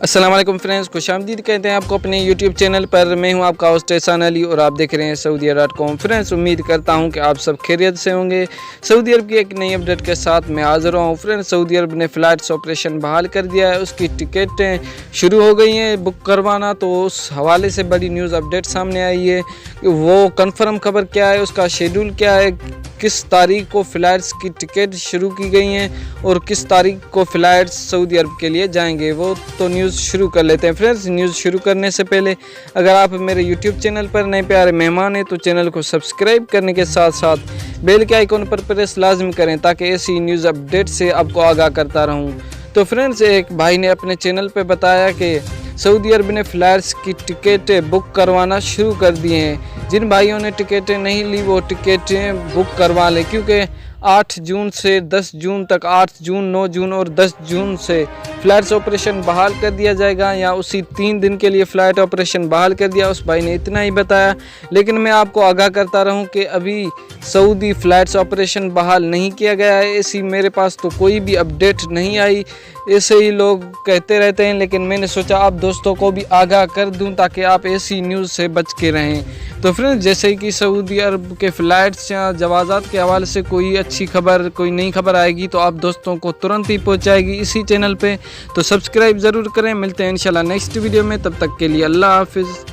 السلام علیکم فرینڈز، خوش آمدید کہتے ہیں آپ کو اپنے یوٹیوب چینل پر۔ میں ہوں آپ کا ہوسٹ احسان علی اور آپ دیکھ رہے ہیں سعودیہ.com۔ فرینڈز، امید کرتا ہوں کہ آپ سب خیریت سے ہوں گے۔ سعودی عرب کی ایک نئی اپڈیٹ کے ساتھ میں حاضر ہوں۔ فرینڈز، سعودی عرب نے فلائٹس آپریشن بحال کر دیا ہے، اس کی ٹکٹیں شروع ہو گئی ہیں بک کروانا، تو اس حوالے سے بڑی نیوز اپڈیٹ سامنے آئی ہے کہ وہ کنفرم خبر کیا ہے، اس کا شیڈول کیا ہے، کس تاریخ کو فلائٹس کی ٹکٹ شروع کی گئی ہیں اور کس تاریخ کو فلائٹس سعودی عرب کے لیے جائیں گے، وہ تو نیوز شروع کر لیتے ہیں۔ فرینڈز، نیوز شروع کرنے سے پہلے اگر آپ میرے یوٹیوب چینل پر نئے پیارے مہمان ہیں تو چینل کو سبسکرائب کرنے کے ساتھ ساتھ بیل کے آئیکن پر پریس لازم کریں تاکہ ایسی نیوز اپڈیٹ سے آپ کو آگاہ کرتا رہوں۔ تو فرینڈز، ایک بھائی نے اپنے چینل پہ بتایا کہ سعودی عرب نے فلائٹس کی ٹکٹیں بک کروانا شروع کر دیے ہیں۔ جن بھائیوں نے ٹکٹیں نہیں لی وہ ٹکٹیں بک کروا لیں، کیونکہ 8 جون سے 10 جون تک، 8 جون، 9 جون اور 10 جون سے فلائٹس آپریشن بحال کر دیا جائے گا، یا اسی 3 دن کے لیے فلائٹ آپریشن بحال کر دیا۔ اس بھائی نے اتنا ہی بتایا، لیکن میں آپ کو آگاہ کرتا رہوں کہ ابھی سعودی فلائٹس آپریشن بحال نہیں کیا گیا ہے، ایسی میرے پاس تو کوئی بھی اپڈیٹ نہیں آئی۔ ایسے ہی لوگ کہتے رہتے ہیں، لیکن میں نے سوچا آپ دوستوں کو بھی آگاہ کر دوں تاکہ آپ ایسی نیوز سے بچ کے رہیں۔ تو فرینڈز، جیسے کہ سعودی عرب کے فلائٹس یا جوازات کے حوالے سے کوئی اچھی خبر، کوئی نئی خبر آئے گی تو آپ دوستوں کو ترنت ہی پہنچائے گی اسی چینل پہ، تو سبسکرائب ضرور کریں۔ ملتے ہیں انشاءاللہ نیکسٹ ویڈیو میں، تب تک کے لیے اللہ حافظ۔